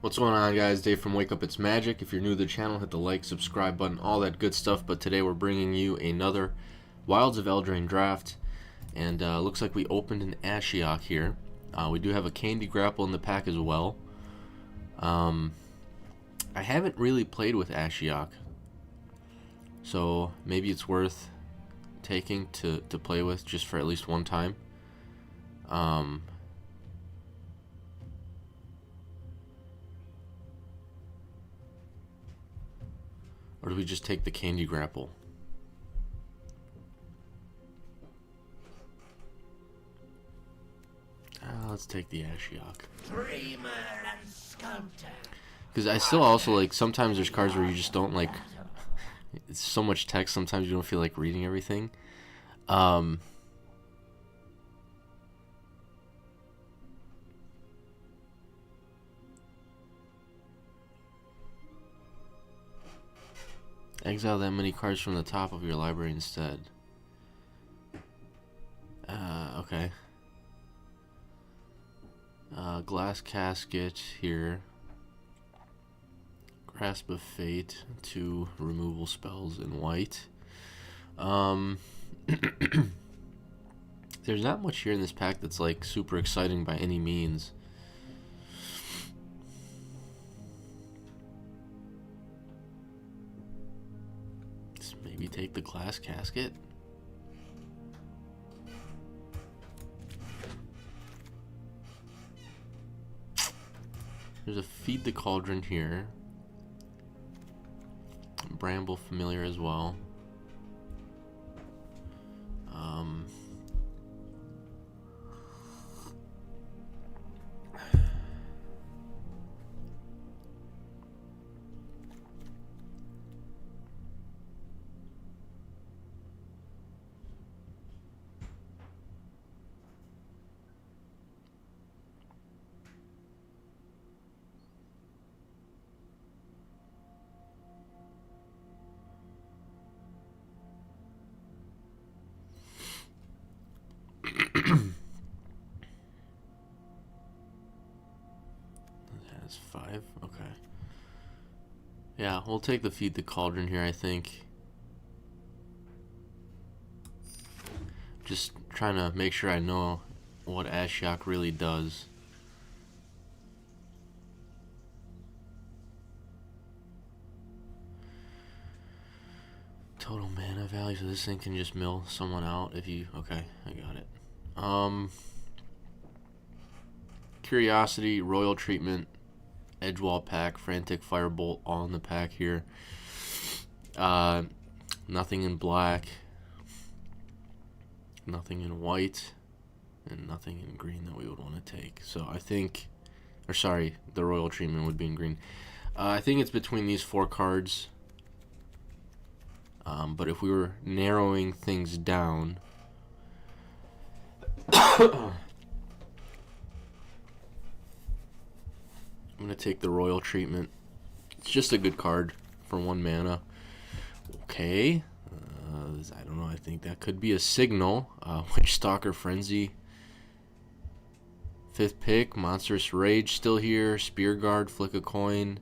What's going on, guys? Dave from Wake Up It's Magic. If you're new to the channel, hit the like, subscribe button, all that good stuff. But today we're bringing you another Wilds of Eldraine draft. And looks like we opened an Ashiok here. We do have a Candy Grapple in the pack as well. I haven't really played with Ashiok, so maybe it's worth taking to play with just for at least one time. Or do we just take the Candy Grapple? Let's take the Ashiok. Dreamer and sculptor. Because I still also like, sometimes there's cards where you just don't like, it's so much text, sometimes you don't feel like reading everything. Exile that many cards from the top of your library instead. Okay. Glass Casket here. Grasp of Fate, 2 removal spells in white. There's not much here in this pack that's like super exciting by any means. Let's maybe take the Glass Casket. There's a Feed the Cauldron here. Bramble Familiar as well. That's 5. Okay. Yeah, we'll take the Feed the Cauldron here, I think. Just trying to make sure I know what Ashiok really does. Total mana value, so this thing can just mill someone out if you... Okay, I got it. Curiosity, Royal Treatment, Edgewall pack, Frantic Firebolt, all in the pack here. Nothing in black, nothing in white, and nothing in green that we would want to take. So I think, or sorry, the Royal Treatment would be in green. I think it's between these 4 cards. But if we were narrowing things down, I'm going to take the Royal Treatment. It's just a good card for 1 mana. Okay. I don't know. I think that could be a signal. Witchstalker Frenzy. 5th pick. Monstrous Rage still here. Spear Guard. Flick a coin.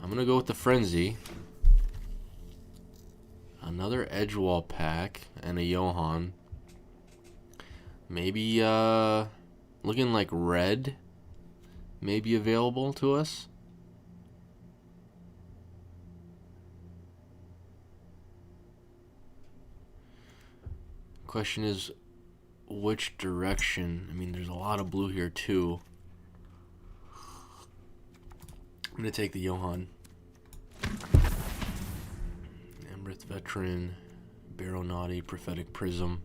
I'm going to go with the Frenzy. Another Edgewall pack and a Johan. Maybe looking like red may be available to us. Question is which direction. I mean, there's a lot of blue here too. I'm gonna take the Johan. Emrith Veteran, Baronauti, Prophetic Prism.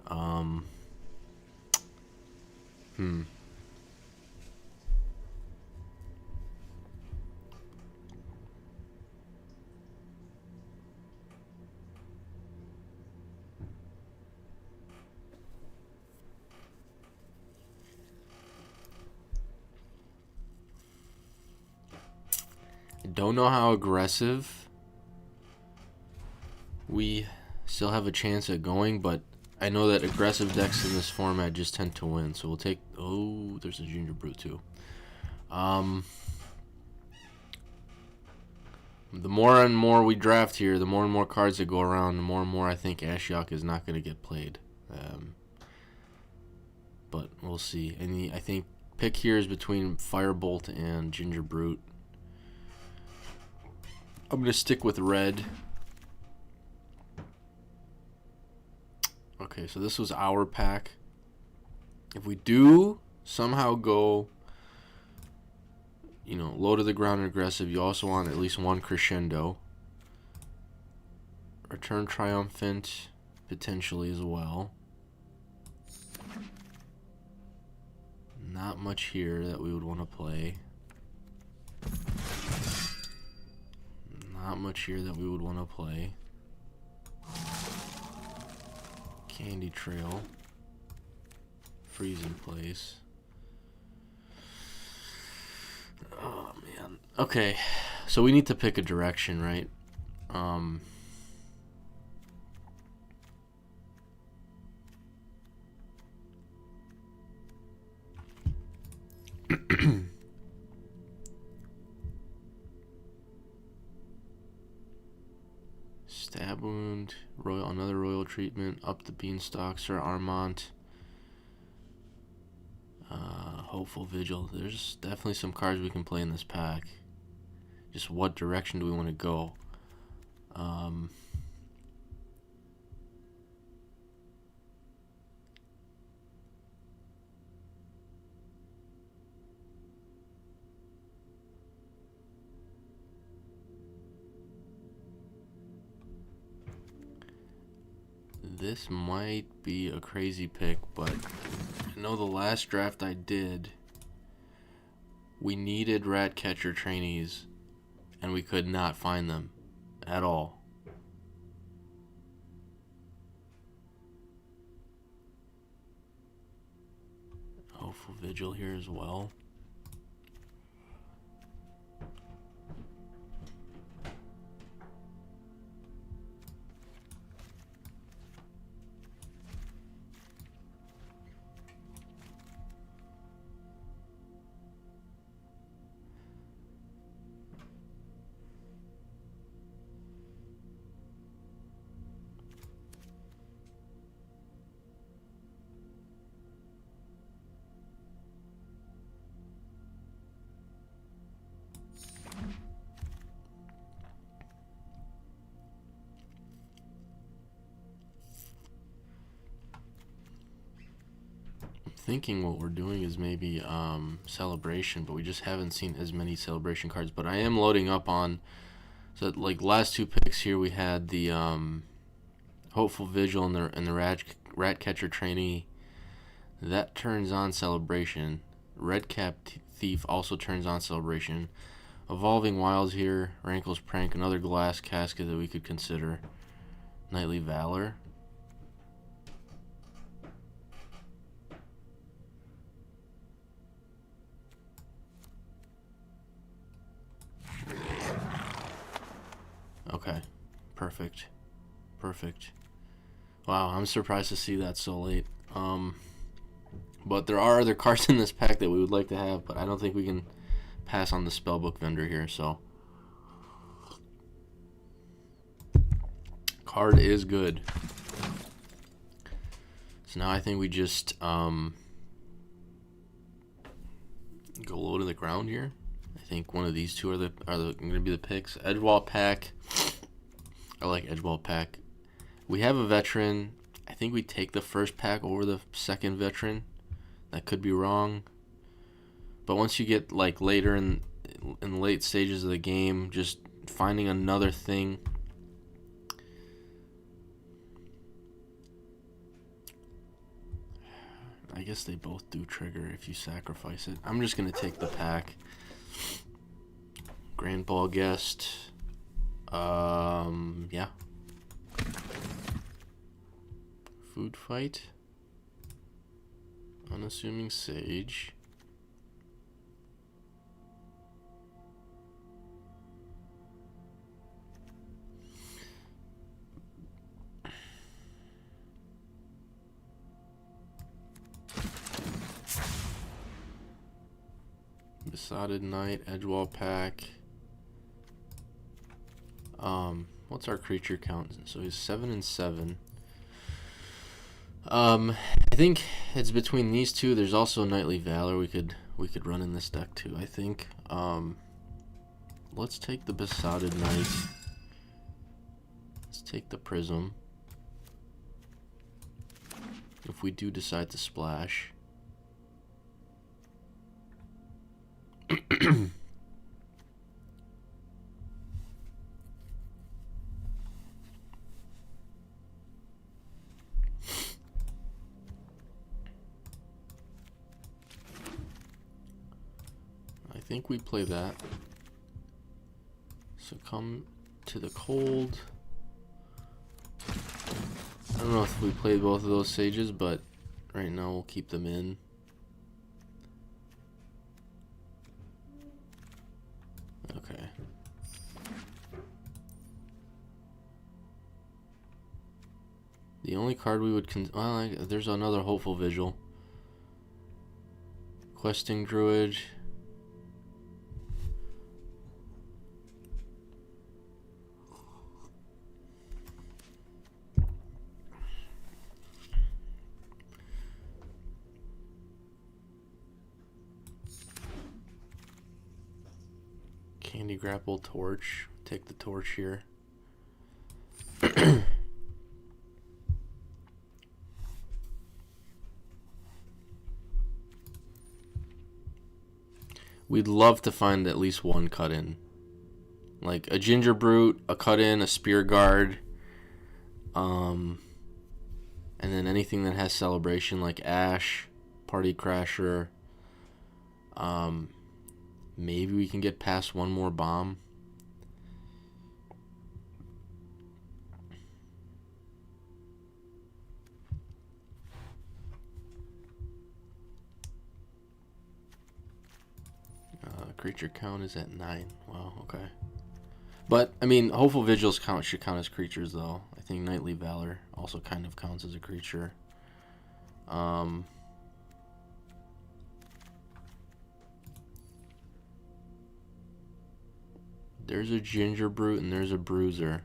I don't know how aggressive we still have a chance at going, but I know that aggressive decks in this format just tend to win. So we'll take... Oh, there's a Junior Brute too. The more and more we draft here, the more and more cards that go around, the more and more I think Ashiok is not going to get played. But we'll see. And I think pick here is between Firebolt and Ginger Brute. I'm going to stick with red. Okay, so this was our pack. If we do somehow go, you know, low to the ground and aggressive, you also want at least one Crescendo. Return Triumphant, potentially as well. Not much here that we would want to play. Not much here that we would want to play. Candy Trail. Freezing Place. Oh man. Okay, so we need to pick a direction, right? Stab Wound, another Royal Treatment, Up the Beanstalk, Sir Armont, Hopeful Vigil. There's definitely some cards we can play in this pack. Just what direction do we want to go? This might be a crazy pick, but I know the last draft I did, we needed Ratcatcher trainees, and we could not find them at all. Hopeful Vigil here as well. Thinking what we're doing is maybe Celebration, but we just haven't seen as many Celebration cards. But I am loading up on, so like last two picks here we had the Hopeful Vigil and the Ratcatcher trainee. That turns on Celebration. Redcap Thief also turns on Celebration. Evolving Wilds here, Rankle's Prank, another Glass Casket that we could consider. Knightly Valor. Okay, perfect. Wow, I'm surprised to see that so late. But there are other cards in this pack that we would like to have, but I don't think we can pass on the Spellbook Vendor here, so. Card is good. So now I think we just go low to the ground here. I think one of these two are going to be the picks. Edgewall Pack. I like Edgewall Pack. We have a veteran. I think we take the first pack over the second veteran. That could be wrong. But once you get like later in the late stages of the game, just finding another thing. I guess they both do trigger if you sacrifice it. I'm just going to take the pack. Grand Ball Guest. Yeah. Food Fight. Unassuming Sage. Besotted Knight, Edgewall Pack. What's our creature count? So he's 7 and 7. I think it's between these two. There's also Knightly Valor we could run in this deck too, I think. Let's take the Besotted Knight. Let's take the Prism. If we do decide to splash. I think we play that. Succumb to the Cold. I don't know if we played both of those sages, but right now we'll keep them in. Okay. The only card we would well, there's another Hopeful Vigil. Questing Druid. Candy Grapple, Torch. Take the Torch here. We'd love to find at least one cut in. Like a Ginger Brute, a cut in, a Spear Guard. And then anything that has Celebration like Ash, Party Crasher. Maybe we can get past one more bomb. Creature count is at 9. Wow, okay. But, I mean, Hopeful Vigils should count as creatures, though. I think Knightly Valor also kind of counts as a creature. There's a Ginger Brute and there's a Bruiser.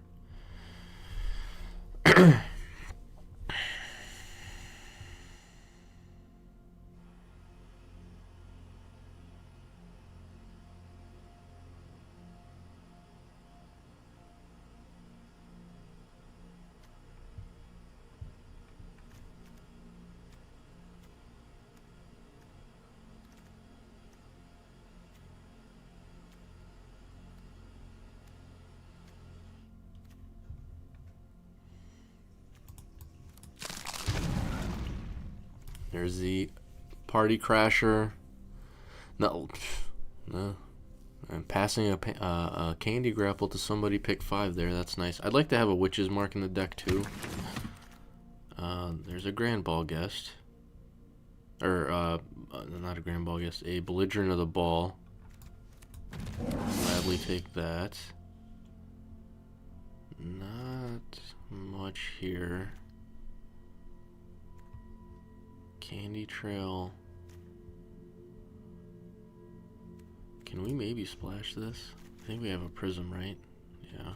There's the Party Crasher. No. I'm passing a Candy Grapple to somebody. Pick 5 there. That's nice. I'd like to have a Witch's Mark in the deck too. There's a Grand Ball Guest. Or, not a Grand Ball Guest. A Belligerent of the Ball. Gladly take that. Not much here. Candy Trail. Can we maybe splash this? I think we have a Prism, right? Yeah.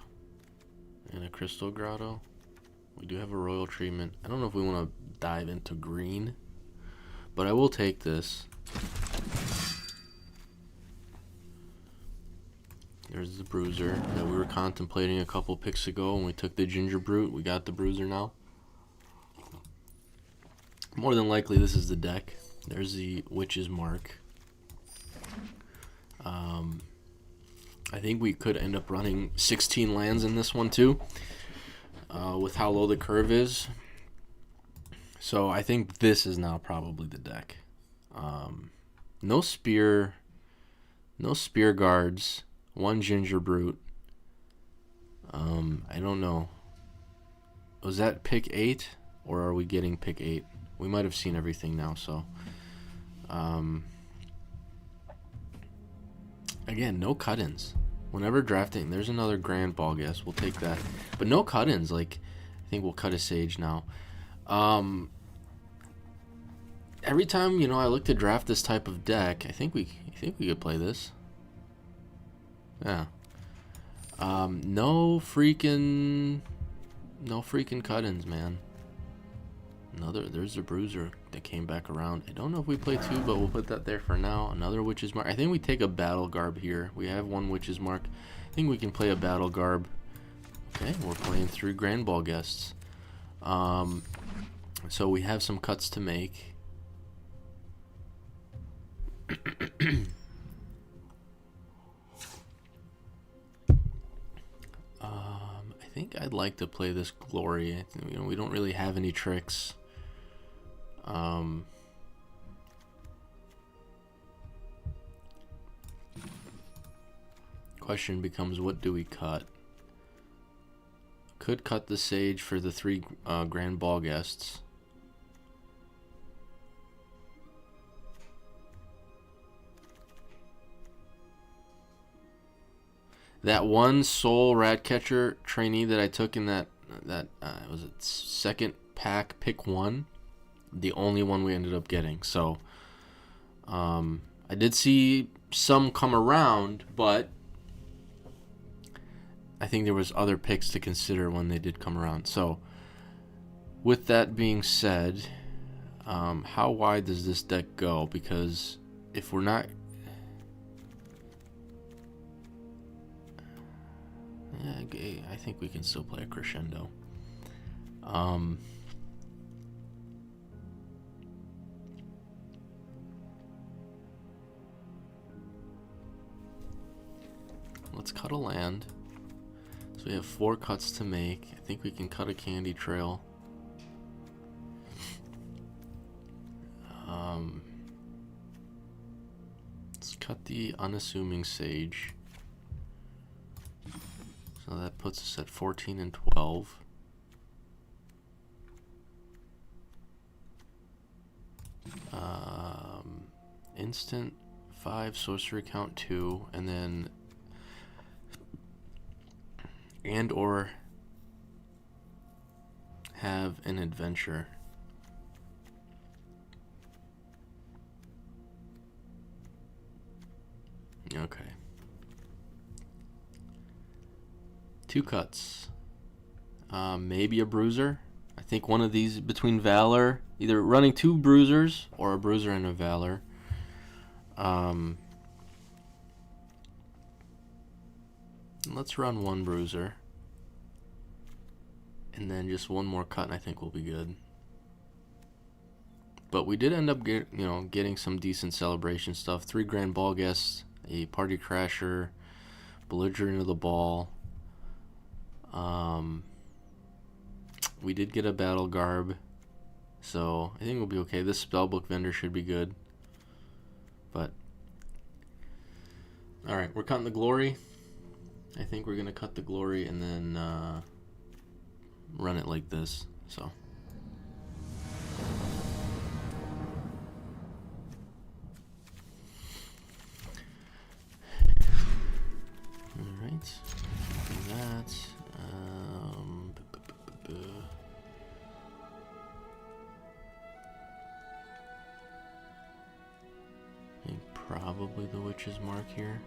And a Crystal Grotto. We do have a Royal Treatment. I don't know if we want to dive into green, but I will take this. There's the Bruiser that we were contemplating a couple picks ago when we took the Ginger Brute. We got the Bruiser now. More than likely, this is the deck. There's the Witch's Mark. I think we could end up running 16 lands in this one too, with how low the curve is. So I think this is now probably the deck. No Spear Guards, 1 Ginger Brute. I don't know. Was that pick 8, or are we getting pick 8? We might have seen everything now, so. Again, no cut-ins. Whenever drafting, there's another Grand Ball Guest. We'll take that. But no cut-ins. Like, I think we'll cut a Sage now. every time, you know, I look to draft this type of deck, I think we could play this. Yeah. No freaking cut-ins, man. There's a bruiser that came back around. I don't know if we play two, but we'll put that there for now. Another Witch's Mark. I think we take a Battle Garb here. We have one Witch's Mark. I think we can play a Battle Garb. Okay, we're playing through Grand Ball Guests. So we have some cuts to make. I think I'd like to play this Glory. I think, you know, we don't really have any tricks. Question becomes, what do we cut? Could cut the Sage for the 3 Grand Ball Guests. That one Soul Ratcatcher trainee that I took in that was it second pack, pick 1, the only one we ended up getting. So I did see some come around, but I think there was other picks to consider when they did come around. So with that being said, how wide does this deck go? Because if we're not, yeah, I think we can still play a Crescendo. Let's cut a land. So we have 4 cuts to make. I think we can cut a Candy Trail. Let's cut the Unassuming Sage. So that puts us at 14 and 12. Instant 5, sorcery count 2, and then or have an adventure. Okay. 2 cuts. Maybe a Bruiser. I think one of these between Valor, either running 2 Bruisers or a Bruiser and a Valor. Let's run 1 Bruiser. And then just 1 more cut and I think we'll be good. But we did end up getting some decent celebration stuff. 3 Grand Ball Guests, a Party Crasher, Belligerent of the Ball. We did get a Battle Garb, so I think we'll be okay. This Spellbook Vendor should be good. But alright, we're cutting the Glory. I think we're gonna cut the Glory and then run it like this. So alright, do that. I think probably the Witch's Mark here.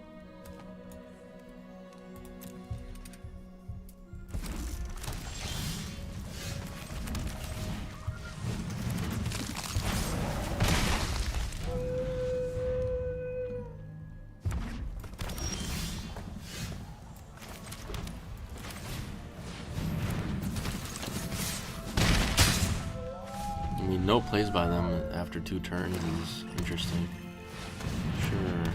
I mean, no plays by them after 2 turns is interesting. Sure.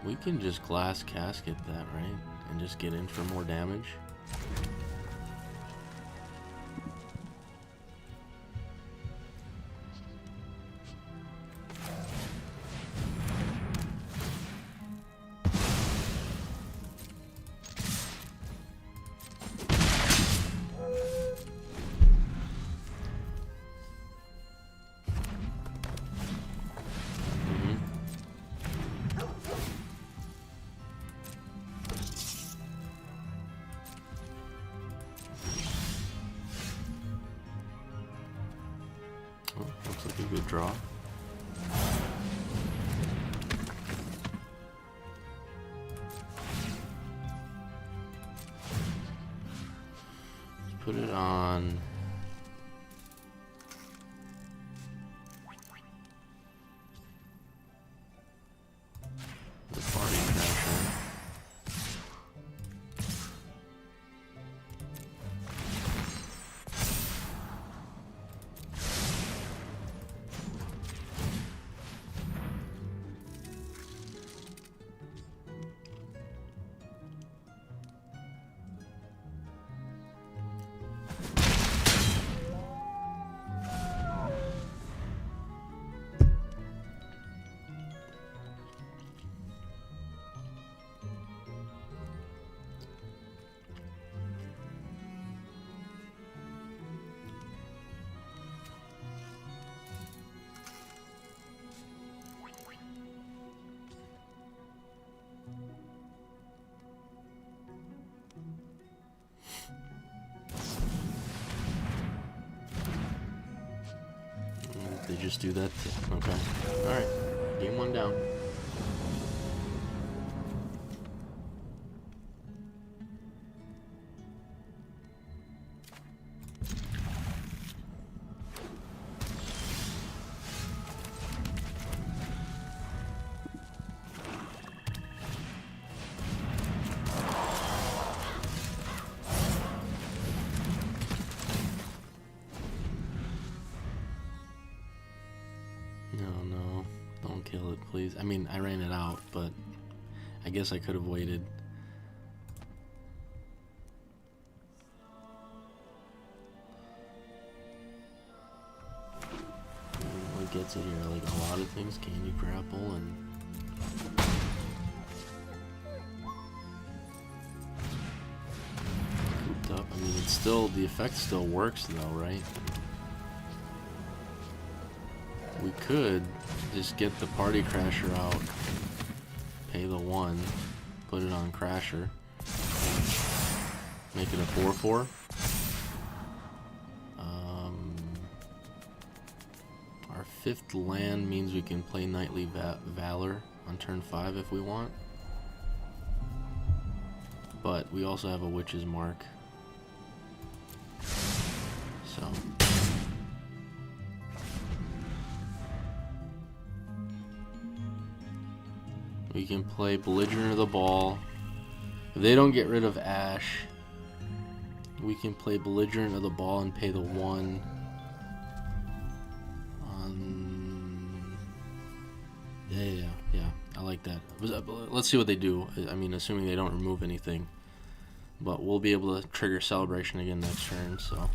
We can just Glass Casket that, right? And just get in for more damage. Good draw. Let's put it on. The party crasher. They just do that. Okay. Alright. Game 1 down. No, don't kill it, please. I mean, I ran it out, but I guess I could have waited. What gets it here? Like a lot of things, candy grapple and cooped up. I mean, it's still, the effect still works though, right? We could just get the party crasher out, pay the 1, put it on crasher, make it a 4/4. Our 5th land means we can play Knightly Valor on turn 5 if we want, but we also have a Witch's Mark, so. We can play Belligerent of the Ball. If they don't get rid of Ash, we can play Belligerent of the Ball and pay the 1. Yeah. I like that. Let's see what they do. I mean, assuming they don't remove anything. But we'll be able to trigger Celebration again next turn, so.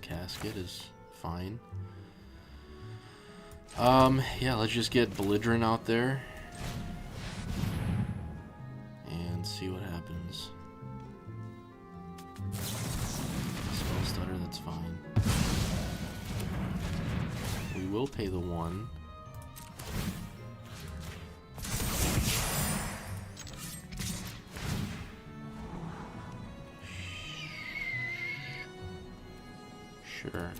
Casket is fine. Yeah, let's just get Belligerent out there and see what happens. Spell Stutter, that's fine. We will pay the 1. Sure.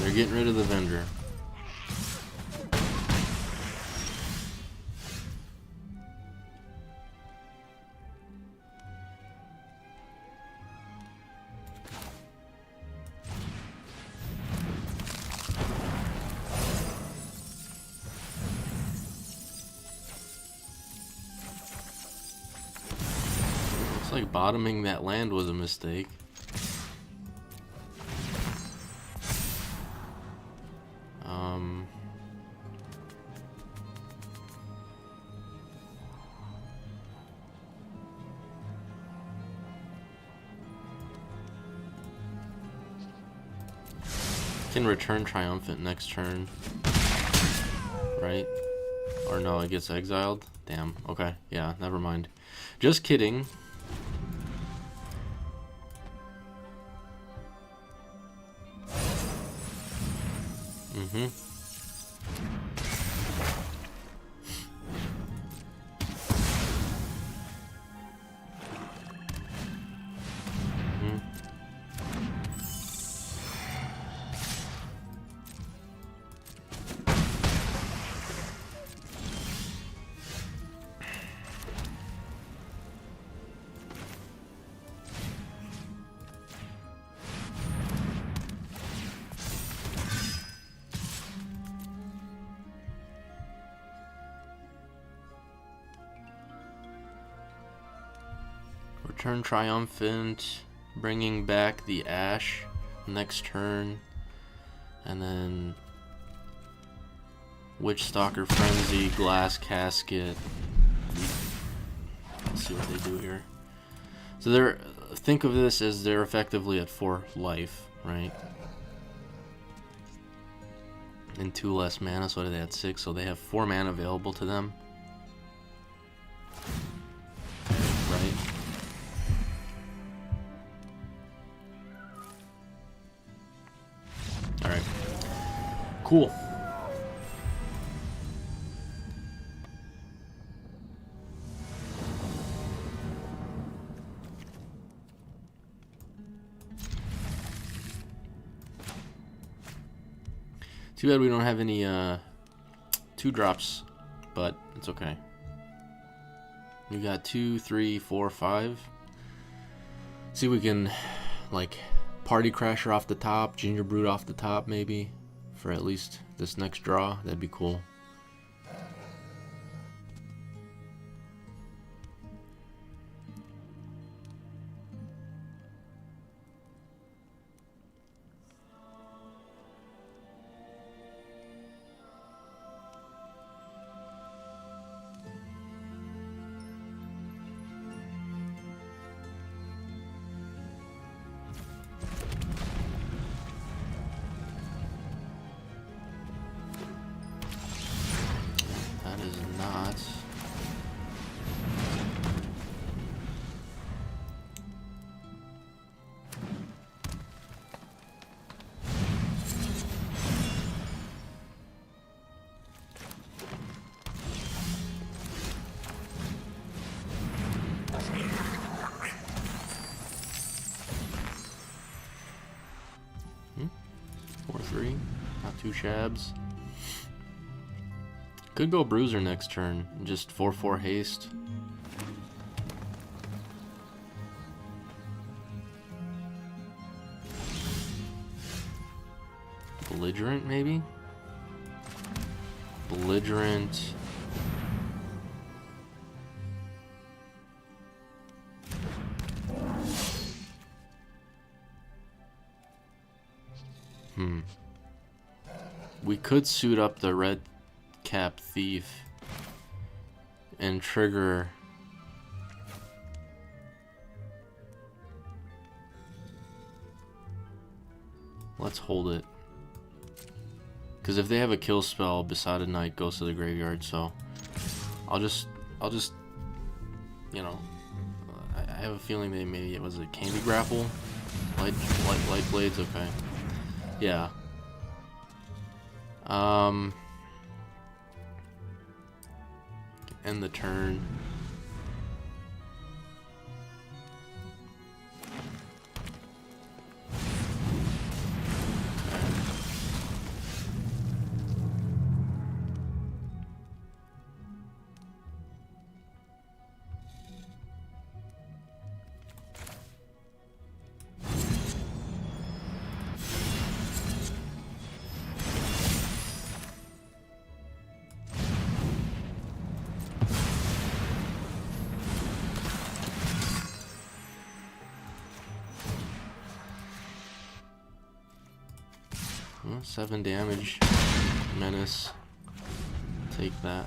They're getting rid of the vendor. Looks like bottoming that land was a mistake. Can return Triumphant next turn. Right? Or no, it gets exiled? Damn. Okay. Yeah, never mind. Just kidding. Mm-hmm. Return Triumphant, bringing back the Ash next turn, and then Witchstalker Frenzy, Glass Casket. Let's see what they do here. So they're, think of this as they're effectively at 4 life, right? And 2 less mana, so they had 6, so they have 4 mana available to them. Right? Alright. Cool. Too bad we don't have any 2-drops, but it's okay. We got 2, 3, 4, 5. See if we can, like, Party Crasher off the top, Ginger Brood off the top, maybe, for at least this next draw. That'd be cool. Not. Hmm? 4-3, not too shabs. Could go Bruiser next turn, just 4/4 haste. Belligerent, maybe? Belligerent. We could suit up the red cap thief and trigger let's hold it, because if they have a kill spell, Besotted Knight goes to the graveyard, so I'll just you know, I have a feeling they maybe it was a Candy Grapple, light blades. Okay, yeah. End the turn. Well, 7 damage. Menace. Take that.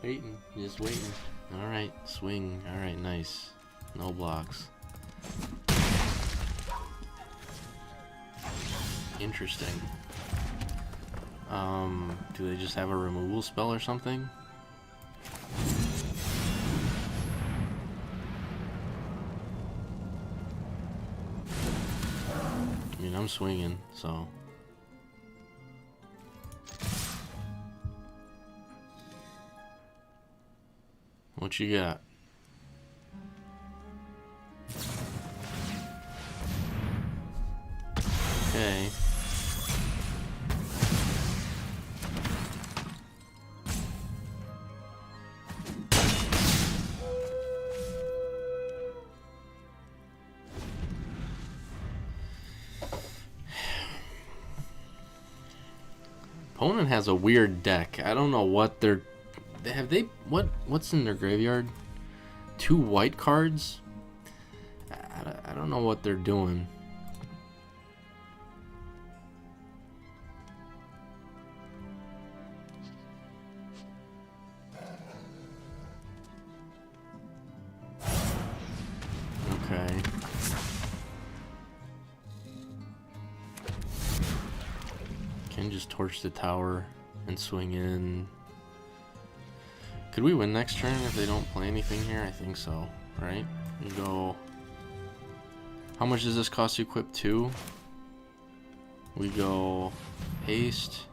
Waiting, just waiting. Alright, swing. Alright, nice. No blocks. Interesting. Do they just have a removal spell or something? I mean, I'm swinging, so... What you got? Okay. Opponent has a weird deck. I don't know what what's in their graveyard? 2 white cards? I don't know what they're doing. Okay. Can just torch the tower and swing in. Could we win next turn if they don't play anything here? I think so, right? We go... How much does this cost to equip 2? We go haste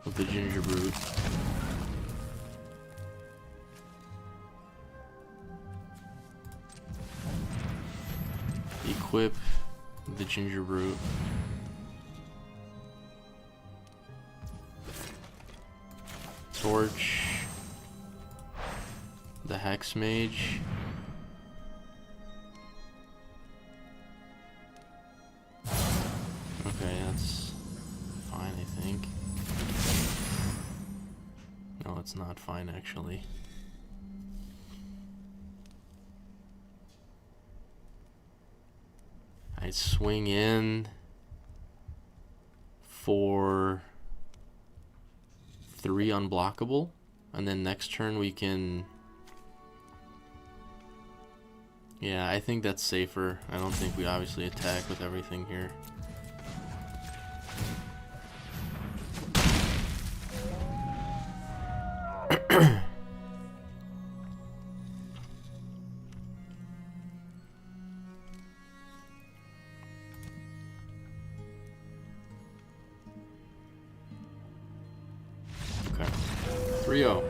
with the Ginger Brute. Equip the Ginger Brute. Torch the Hex Mage. Okay, that's fine, I think. No, it's not fine, actually. I'd swing in for 3 unblockable, and then next turn we can... Yeah, I think that's safer. I don't think we obviously attack with everything here. Okay. 3-0.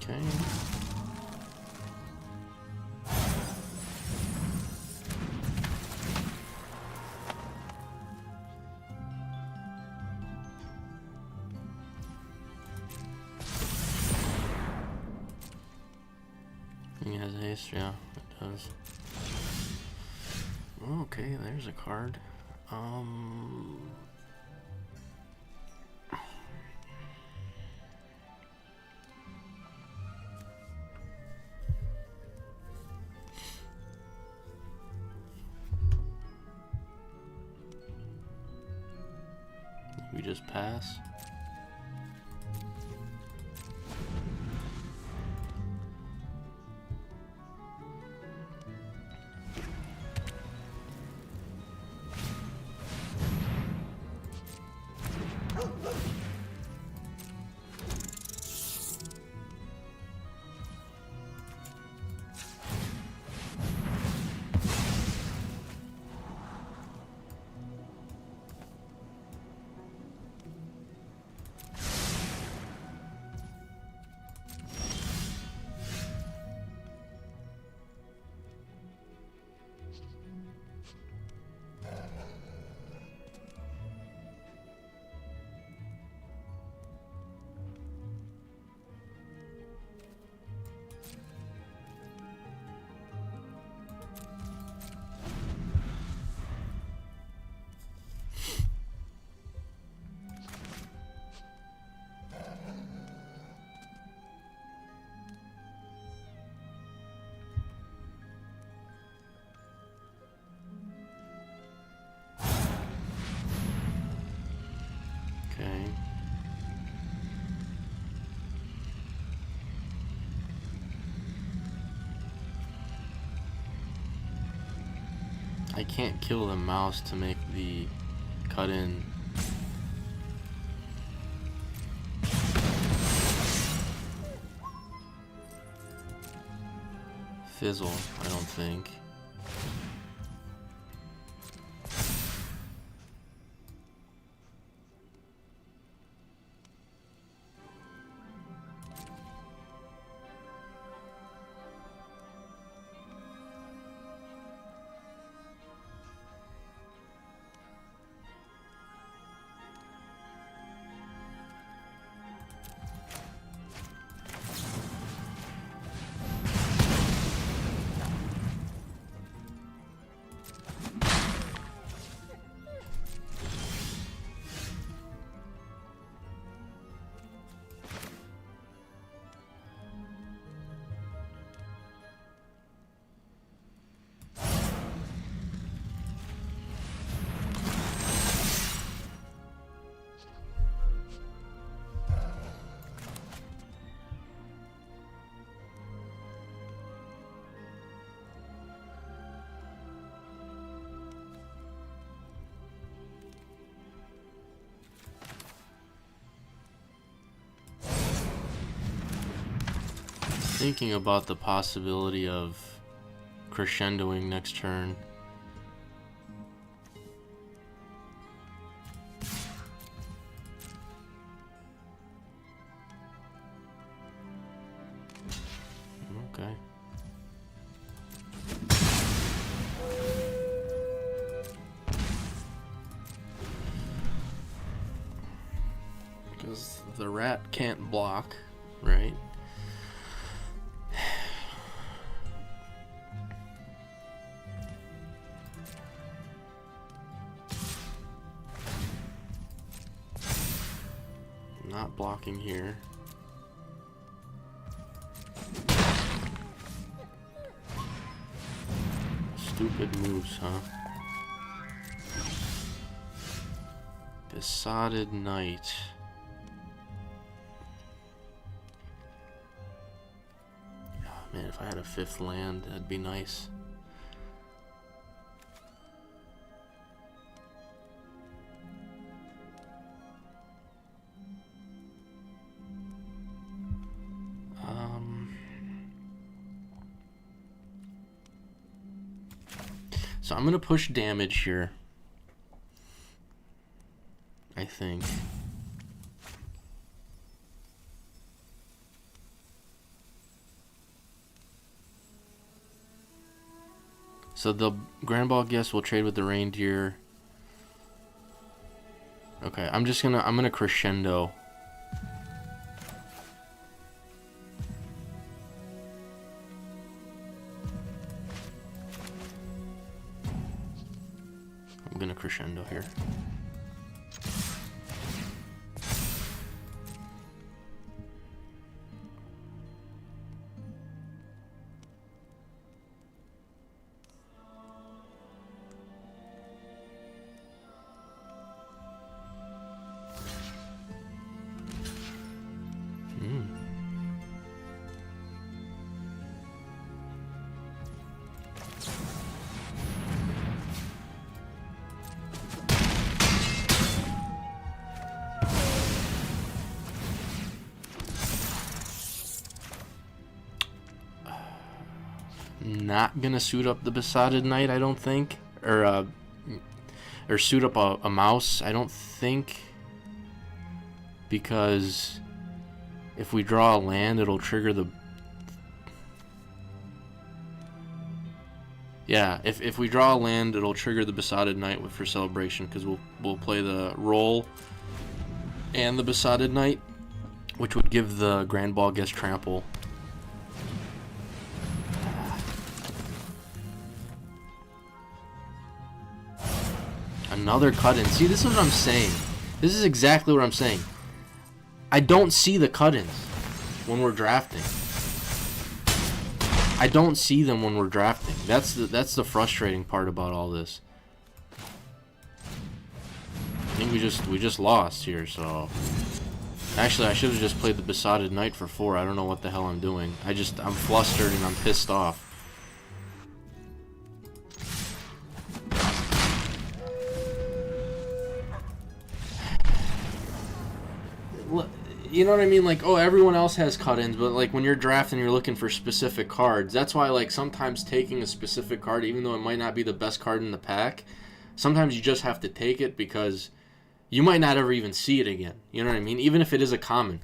Okay. It has haste, yeah, it does. Okay, there's a card. We just pass. Okay. I can't kill the mouse to make the cut in. Fizzle, I don't think. Thinking about the possibility of crescendoing next turn. Okay. Because the rat can't block, right? Not blocking here. Stupid moves, huh? Besotted Knight. Oh, man, if I had a 5th land, that'd be nice. So I'm gonna push damage here, I think. So the Grand Ball Guest will trade with the Reindeer. Okay, I'm gonna crescendo. I'm gonna crescendo here. not gonna suit up the Besotted Knight, I don't think, or suit up a mouse, I don't think, because if we draw a land, it'll trigger the... Yeah, if we draw a land, it'll trigger the Besotted Knight for Celebration, because we'll play the Roll and the Besotted Knight, which would give the Grand Ball Guest Trample. Another cut-in. See, this is what I'm saying. This is exactly what I'm saying. I don't see the cut-ins when we're drafting. I don't see them when we're drafting. That's the frustrating part about all this. I think we just lost here, so... Actually, I should have just played the Besotted Knight for 4. I don't know what the hell I'm doing. I'm flustered and I'm pissed off. You know what I mean? Like, oh, everyone else has cut-ins, but like when you're drafting, you're looking for specific cards. That's why, like, sometimes taking a specific card, even though it might not be the best card in the pack, sometimes you just have to take it because you might not ever even see it again. You know what I mean? Even if it is a common.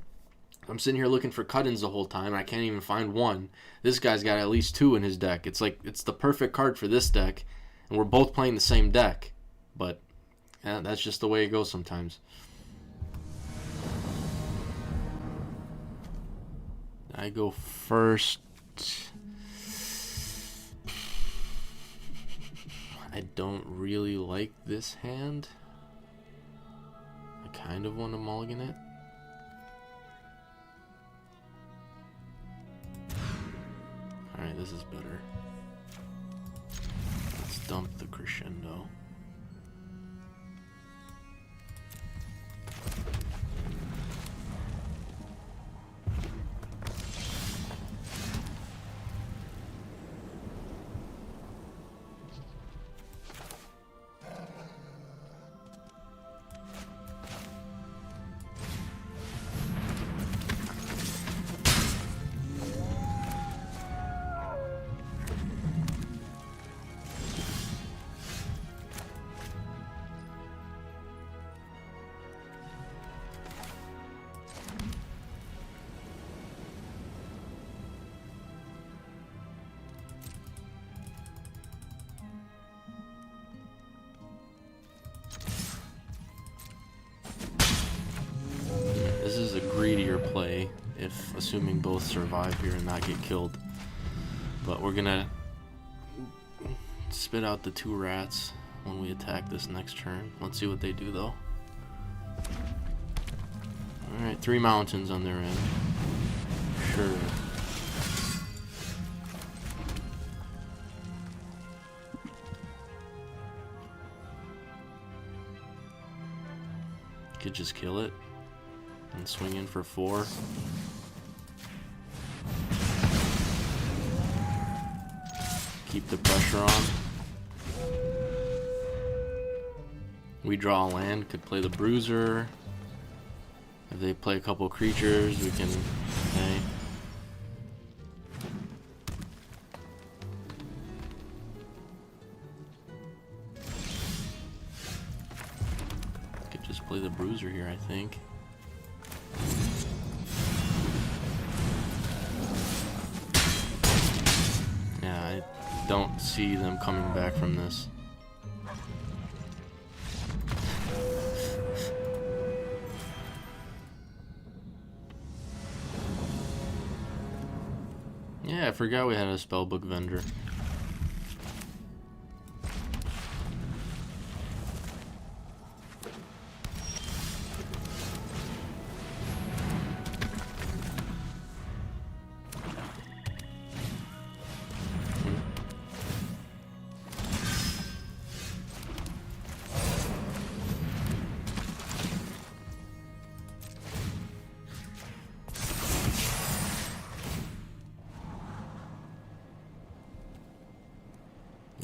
I'm sitting here looking for cut-ins the whole time. I can't even find one. This guy's got at least 2 in his deck. It's like, it's the perfect card for this deck, and we're both playing the same deck. But yeah, that's just the way it goes sometimes. I go first. I don't really like this hand. I kind of want to mulligan it. Alright, this is better. Let's dump the Crescendo. Greedier play, if assuming both survive here and not get killed. But we're gonna spit out the 2 rats when we attack this next turn. Let's see what they do though. Alright, 3 mountains on their end. Sure. Could just kill it and swing in for 4. Keep the pressure on. We draw a land, could play the Bruiser. If they play a couple creatures, we can... Okay. Could just play the Bruiser here, I think. I don't see them coming back from this. Yeah, I forgot we had a spellbook vendor.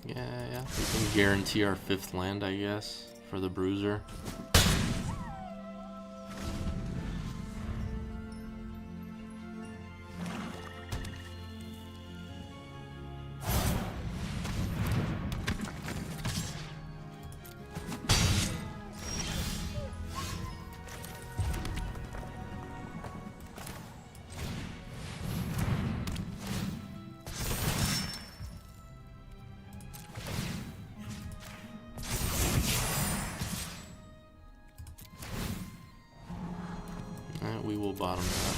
Yeah, we can guarantee our 5th land, I guess, for the Bruiser. we will bottom that.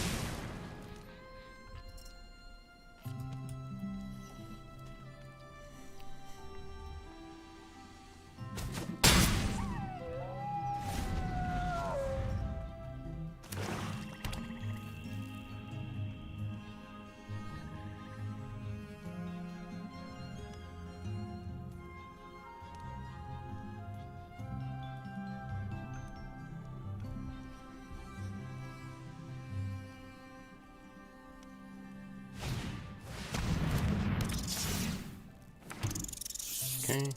Okay.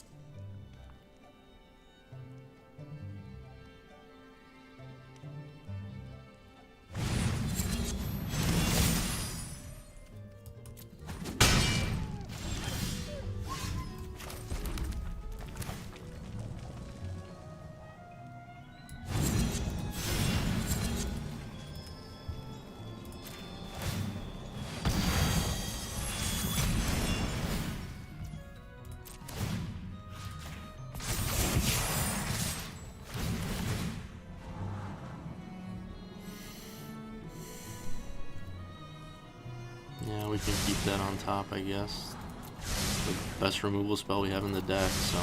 Yeah, we can keep that on top, I guess. The best removal spell we have in the deck, so.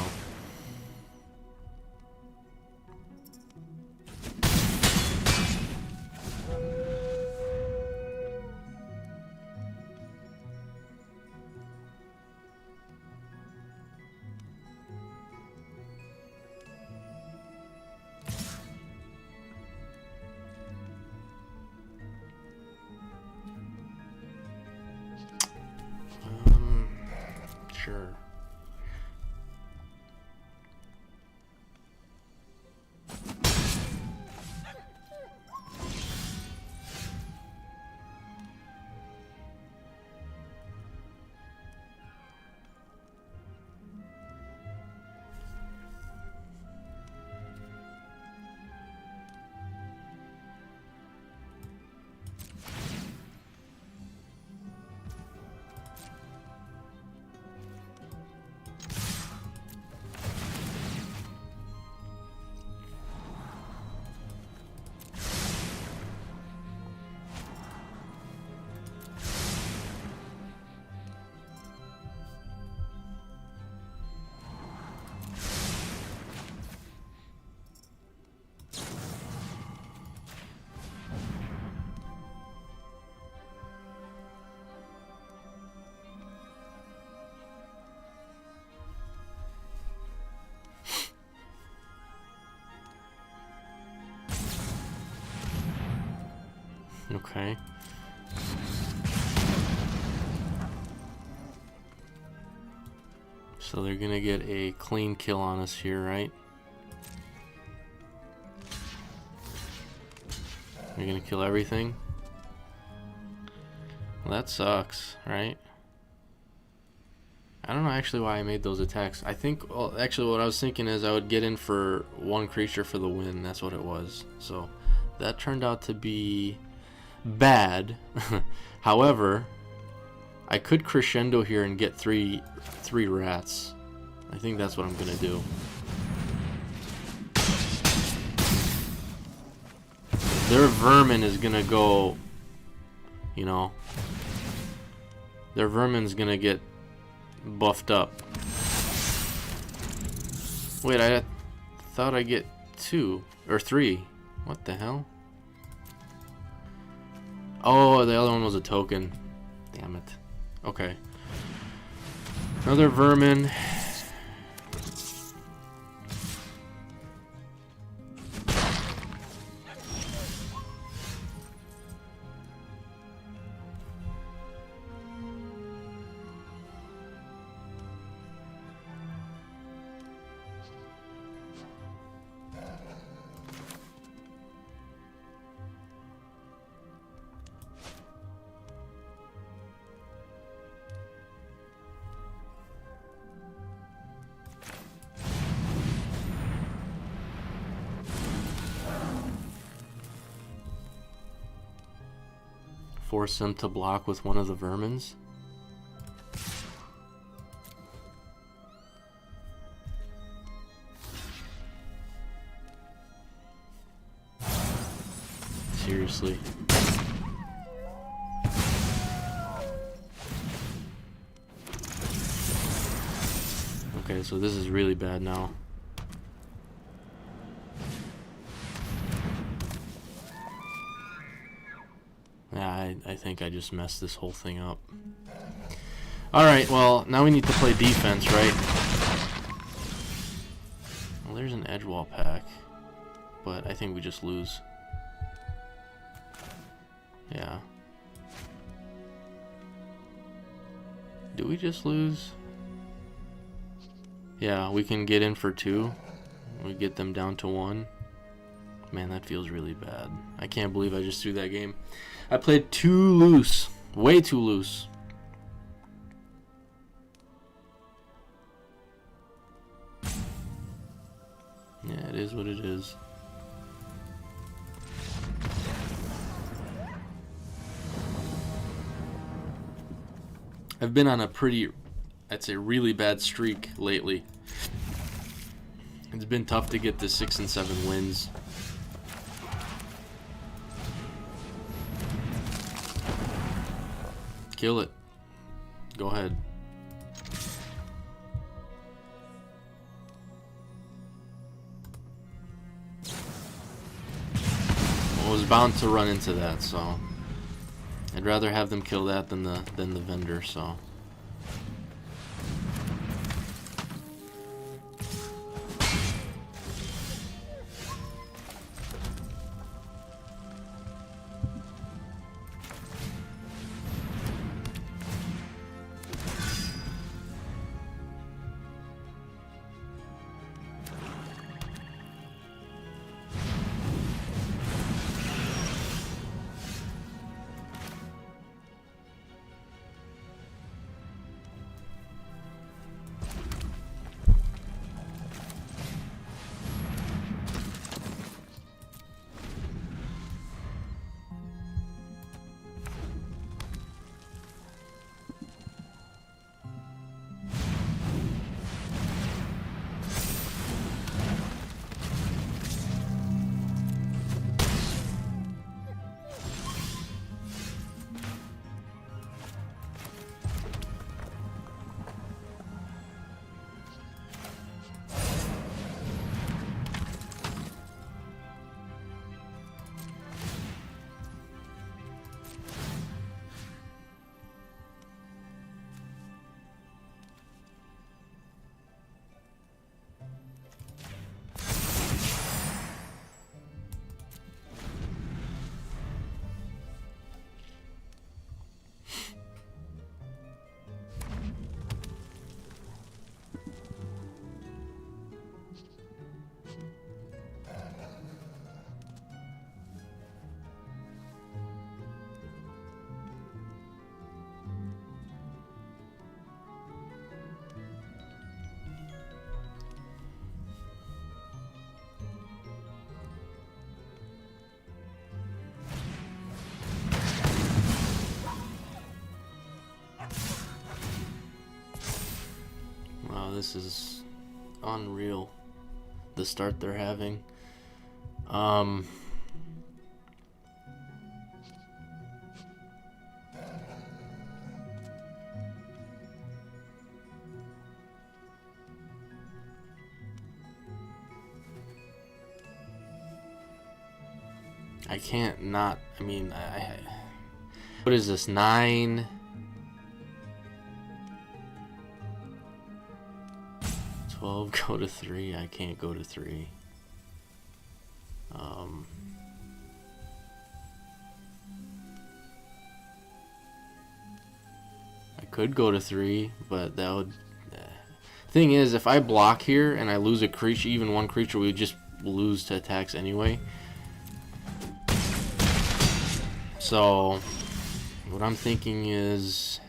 Sure. Okay. So they're gonna get a clean kill on us here, right? They're gonna kill everything? Well, that sucks, right? I don't know actually why I made those attacks. I think, well, actually what I was thinking is I would get in for one creature for the win. That's what it was. So that turned out to be bad. However, I could crescendo here and get three rats. I think that's what I'm gonna do. Their vermin is gonna go, you know, their vermin's gonna get buffed up. Wait, I thought I get 2 or 3. What the hell? Oh, the other one was a token. Damn it. Okay. Another vermin. Force them to block with one of the vermins. seriously. Okay, so this is really bad now. Yeah, I think I just messed this whole thing up. Alright, well, now we need to play defense, right? Well, there's an edge wall pack, but I think we just lose. Yeah. Do we just lose? Yeah, we can get in for 2. We get them down to 1. Man, that feels really bad. I can't believe I just threw that game. I played too loose. Way too loose. Yeah, it is what it is. I've been on a pretty, I'd say, really bad streak lately. It's been tough to get to 6 and 7 wins. Kill it. Go ahead. I was bound to run into that, so I'd rather have them kill that than the vendor, so. This is unreal, the start they're having. I can't not, I mean, what is this, 9? 12, go to 3. I can't go to 3. I could go to 3, but that would. Thing is, if I block here and I lose a creature, even one creature, we would just lose to attacks anyway. So, what I'm thinking is.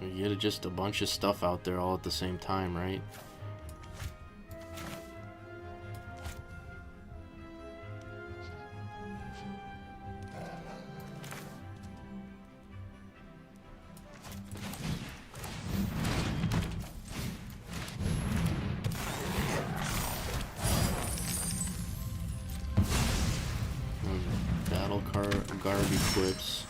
You get just a bunch of stuff out there all at the same time, right? garb equips.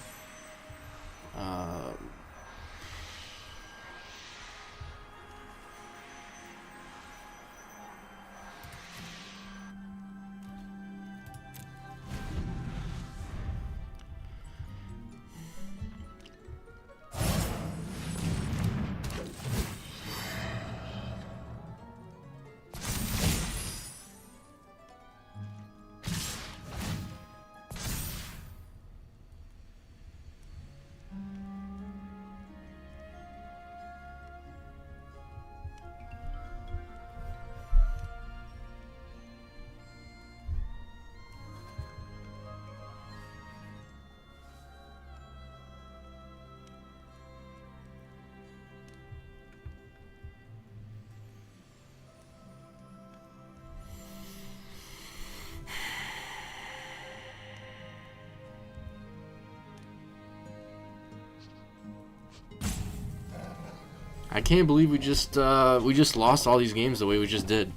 I can't believe we just lost all these games the way we just did.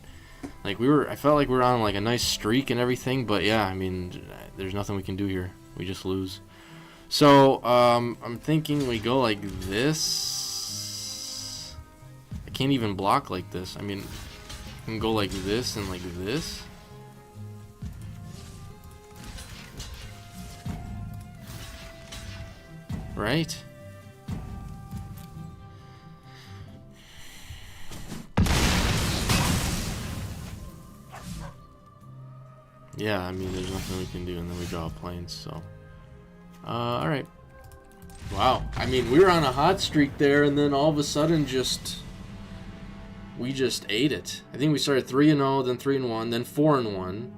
Like I felt like we were on like a nice streak and everything, but yeah, I mean, there's nothing we can do here. We just lose. So I'm thinking we go like this. I can't even block like this. I mean, I can go like this and like this. Right? Yeah, I mean, there's nothing we can do, and then we draw planes, so. Alright. Wow. I mean, we were on a hot streak there, and then all of a sudden we just ate it. I think we started 3-0, then 3-1, then 4-1,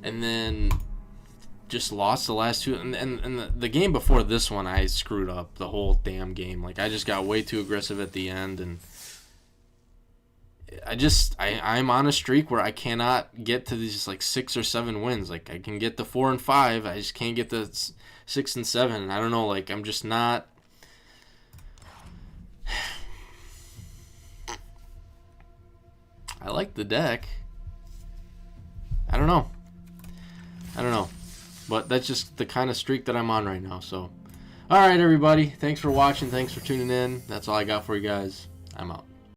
and then just lost the last two. And the game before this one, I screwed up the whole damn game. Like, I just got way too aggressive at the end, and I'm on a streak where I cannot get to these like 6 or 7 wins. Like, I can get the 4 and 5, I just can't get the 6 and 7. And I don't know, like, I'm just not. I like the deck. I don't know, but that's just the kind of streak that I'm on right now. So, all right, everybody, thanks for watching, thanks for tuning in. That's all I got for you guys. I'm out.